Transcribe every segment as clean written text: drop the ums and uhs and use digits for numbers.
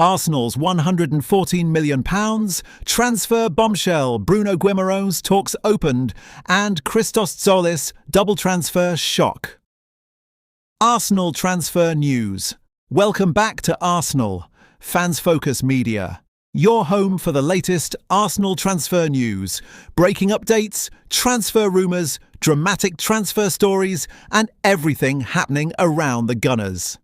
Arsenal's £114 million, transfer bombshell, Bruno Guimarães talks opened, and Christos Tzolis double transfer shock. Arsenal transfer news. Welcome back to Arsenal, Fans Focus Media, your home for the latest Arsenal transfer news, breaking updates, transfer rumours, dramatic transfer stories, and everything happening around the Gunners.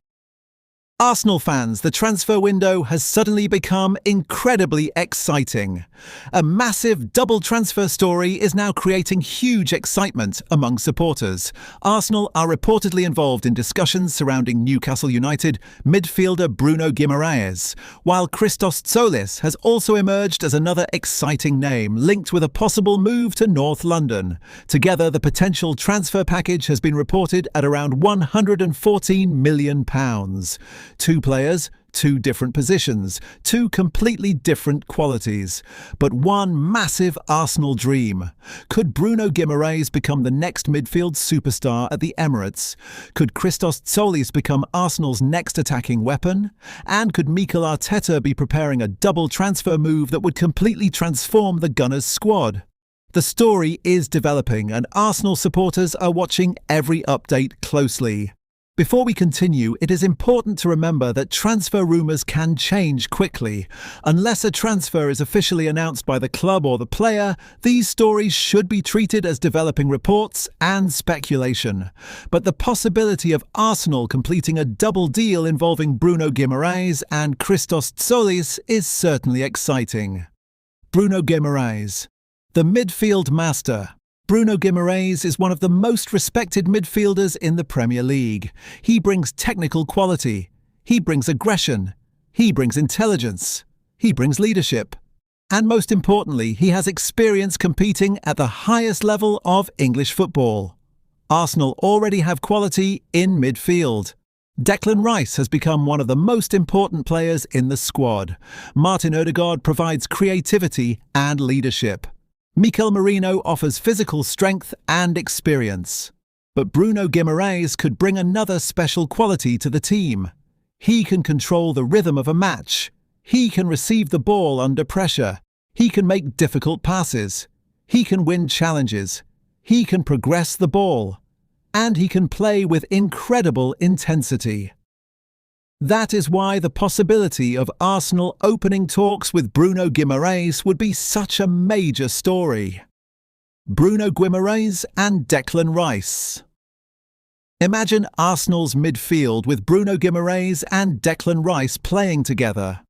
Arsenal fans, the transfer window has suddenly become incredibly exciting. A massive double transfer story is now creating huge excitement among supporters. Arsenal are reportedly involved in discussions surrounding Newcastle United midfielder Bruno Guimarães, while Christos Tzolis has also emerged as another exciting name linked with a possible move to North London. Together, the potential transfer package has been reported at around £114 million. Two players, two different positions, two completely different qualities, but one massive Arsenal dream. Could Bruno Guimarães become the next midfield superstar at the Emirates? Could Christos Tzolis become Arsenal's next attacking weapon? And could Mikel Arteta be preparing a double transfer move that would completely transform the Gunners' squad? The story is developing and Arsenal supporters are watching every update closely. Before we continue, it is important to remember that transfer rumours can change quickly. Unless a transfer is officially announced by the club or the player, these stories should be treated as developing reports and speculation. But the possibility of Arsenal completing a double deal involving Bruno Guimarães and Christos Tzolis is certainly exciting. Bruno Guimarães, the midfield master. Bruno Guimarães is one of the most respected midfielders in the Premier League. He brings technical quality. He brings aggression. He brings intelligence. He brings leadership. And most importantly, he has experience competing at the highest level of English football. Arsenal already have quality in midfield. Declan Rice has become one of the most important players in the squad. Martin Ødegaard provides creativity and leadership. Mikel Arteta offers physical strength and experience. But Bruno Guimarães could bring another special quality to the team. He can control the rhythm of a match. He can receive the ball under pressure. He can make difficult passes. He can win challenges. He can progress the ball. And he can play with incredible intensity. That is why the possibility of Arsenal opening talks with Bruno Guimarães would be such a major story. Bruno Guimarães and Declan Rice. Imagine Arsenal's midfield with Bruno Guimarães and Declan Rice playing together.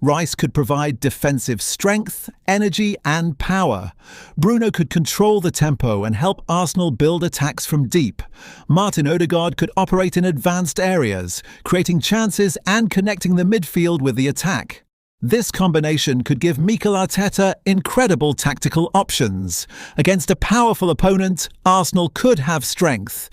Rice could provide defensive strength, energy and power. Bruno could control the tempo and help Arsenal build attacks from deep. Martin Ødegaard could operate in advanced areas, creating chances and connecting the midfield with the attack. This combination could give Mikel Arteta incredible tactical options. Against a powerful opponent, Arsenal could have strength.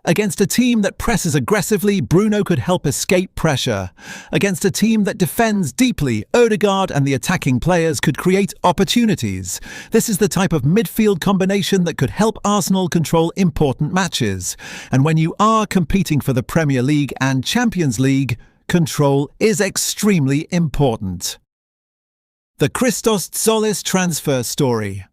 Against a team that presses aggressively, Bruno could help escape pressure. Against a team that defends deeply, Ødegaard and the attacking players could create opportunities. This is the type of midfield combination that could help Arsenal control important matches. And when you are competing for the Premier League and Champions League, control is extremely important. The Christos Tzolis transfer story.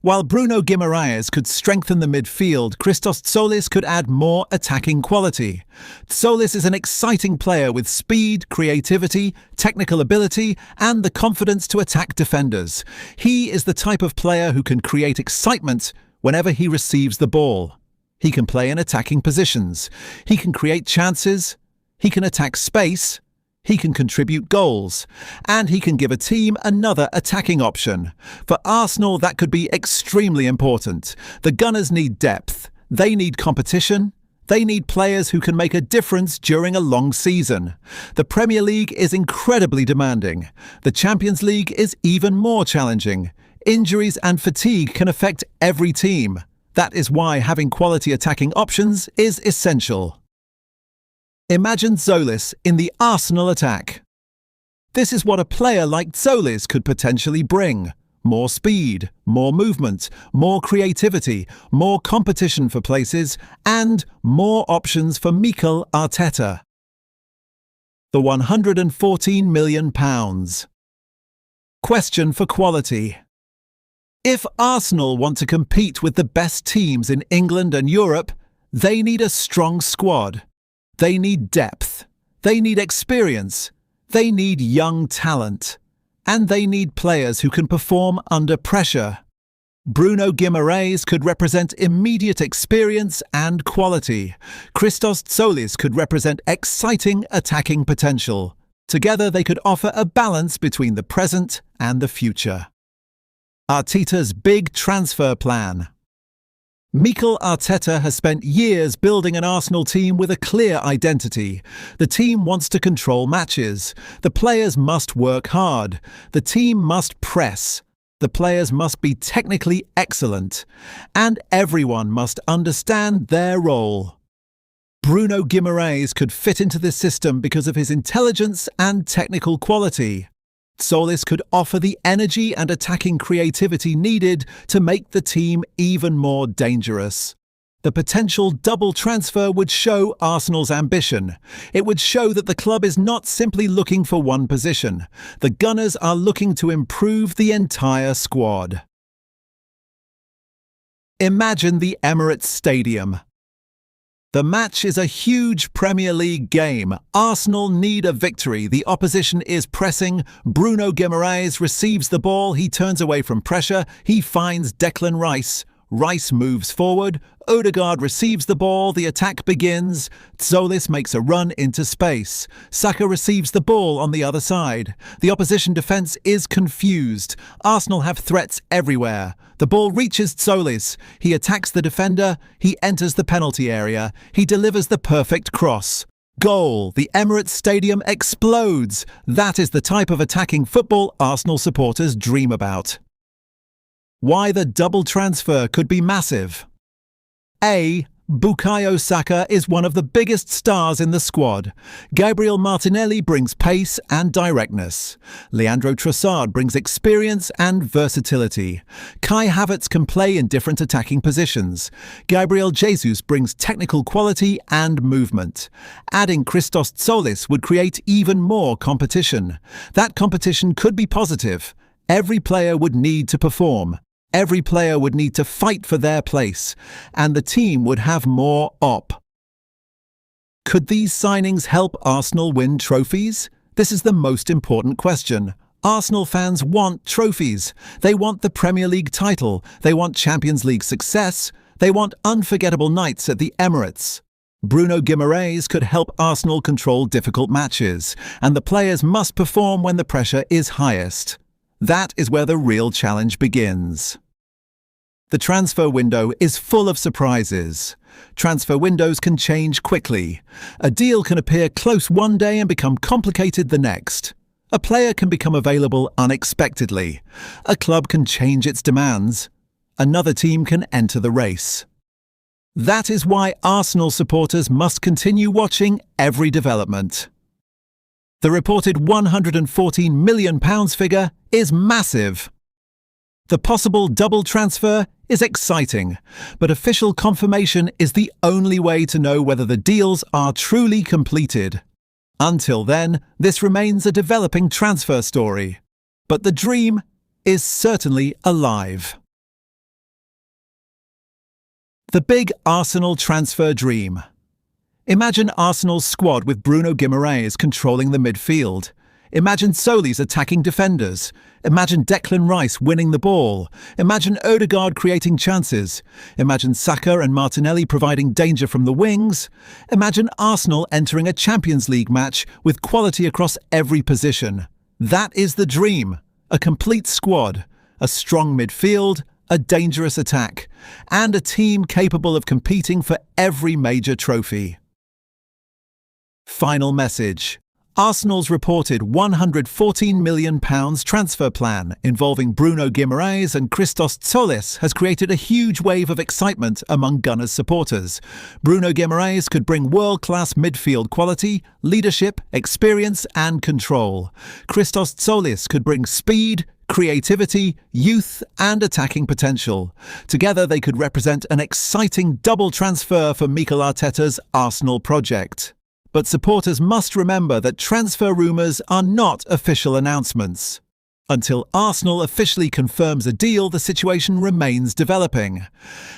While Bruno Guimarães could strengthen the midfield, Christos Tzolis could add more attacking quality. Tzolis is an exciting player with speed, creativity, technical ability, and the confidence to attack defenders. He is the type of player who can create excitement whenever he receives the ball. He can play in attacking positions. He can create chances. He can attack space, he can contribute goals, and he can give a team another attacking option. For Arsenal, that could be extremely important. The Gunners need depth, they need competition, they need players who can make a difference during a long season. The Premier League is incredibly demanding. The Champions League is even more challenging. Injuries and fatigue can affect every team. That is why having quality attacking options is essential. Imagine Tzolis in the Arsenal attack. This is what a player like Tzolis could potentially bring. More speed, more movement, more creativity, more competition for places, and more options for Mikel Arteta. the £114 million. Question for quality. If Arsenal want to compete with the best teams in England and Europe, they need a strong squad. They need depth. They need experience. They need young talent. And they need players who can perform under pressure. Bruno Guimarães could represent immediate experience and quality. Christos Tzolis could represent exciting attacking potential. Together they could offer a balance between the present and the future. Arteta's big transfer plan. Mikel Arteta has spent years building an Arsenal team with a clear identity. The team wants to control matches. The players must work hard. The team must press. The players must be technically excellent. And everyone must understand their role. Bruno Guimarães could fit into this system because of his intelligence and technical quality. Tzolis could offer the energy and attacking creativity needed to make the team even more dangerous. The potential double transfer would show Arsenal's ambition. It would show that the club is not simply looking for one position. The Gunners are looking to improve the entire squad. Imagine the Emirates Stadium. The match is a huge Premier League game. Arsenal need a victory. The opposition is pressing. Bruno Guimarães receives the ball. He turns away from pressure. He finds Declan Rice. Rice moves forward. Ødegaard receives the ball. The attack begins. Tzolis makes a run into space. Saka receives the ball on the other side. The opposition defence is confused. Arsenal have threats everywhere. The ball reaches Tzolis. He attacks the defender. He enters the penalty area. He delivers the perfect cross. Goal! The Emirates Stadium explodes. That is the type of attacking football Arsenal supporters dream about. Why the double transfer could be massive. A. Bukayo Saka is one of the biggest stars in the squad. Gabriel Martinelli brings pace and directness. Leandro Trossard brings experience and versatility. Kai Havertz can play in different attacking positions. Gabriel Jesus brings technical quality and movement. Adding Christos Tzolis would create even more competition. That competition could be positive. Every player would need to perform. Every player would need to fight for their place, and the team would have more op. Could these signings help Arsenal win trophies? This is the most important question. Arsenal fans want trophies. They want the Premier League title. They want Champions League success. They want unforgettable nights at the Emirates. Bruno Guimarães could help Arsenal control difficult matches, and the players must perform when the pressure is highest. That is where the real challenge begins. The transfer window is full of surprises. Transfer windows can change quickly. A deal can appear close one day and become complicated the next. A player can become available unexpectedly. A club can change its demands. Another team can enter the race. That is why Arsenal supporters must continue watching every development. The reported £114 million figure is massive. The possible double transfer is exciting, but official confirmation is the only way to know whether the deals are truly completed. Until then, this remains a developing transfer story. But the dream is certainly alive. The big Arsenal transfer dream. Imagine Arsenal's squad with Bruno Guimarães controlling the midfield. Imagine Tzolis attacking defenders. Imagine Declan Rice winning the ball. Imagine Ødegaard creating chances. Imagine Saka and Martinelli providing danger from the wings. Imagine Arsenal entering a Champions League match with quality across every position. That is the dream. A complete squad, a strong midfield, a dangerous attack, and a team capable of competing for every major trophy. Final message. Arsenal's reported £114 million transfer plan involving Bruno Guimarães and Christos Tzolis has created a huge wave of excitement among Gunners supporters. Bruno Guimarães could bring world-class midfield quality, leadership, experience and control. Christos Tzolis could bring speed, creativity, youth and attacking potential. Together they could represent an exciting double transfer for Mikel Arteta's Arsenal project. But supporters must remember that transfer rumours are not official announcements. Until Arsenal officially confirms a deal, the situation remains developing.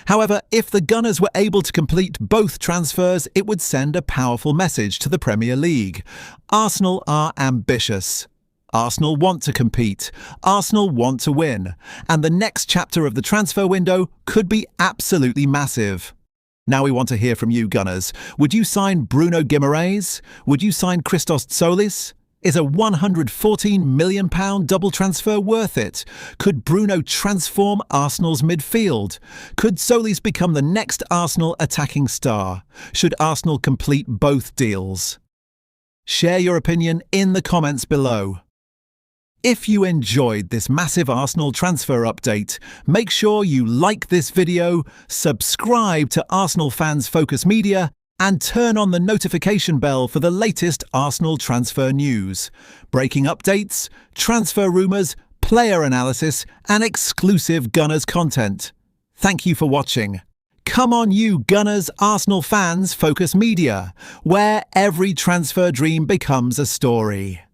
However, if the Gunners were able to complete both transfers, it would send a powerful message to the Premier League. Arsenal are ambitious. Arsenal want to compete. Arsenal want to win. And the next chapter of the transfer window could be absolutely massive. Now we want to hear from you, Gunners. Would you sign Bruno Guimarães? Would you sign Christos Tzolis? Is a £114 million double transfer worth it? Could Bruno transform Arsenal's midfield? Could Tzolis become the next Arsenal attacking star? Should Arsenal complete both deals? Share your opinion in the comments below. If you enjoyed this massive Arsenal transfer update, make sure you like this video, subscribe to Arsenal Fans Focus Media, and turn on the notification bell for the latest Arsenal transfer news, breaking updates, transfer rumours, player analysis, and exclusive Gunners content. Thank you for watching. Come on you Gunners, Arsenal Fans Focus Media, where every transfer dream becomes a story.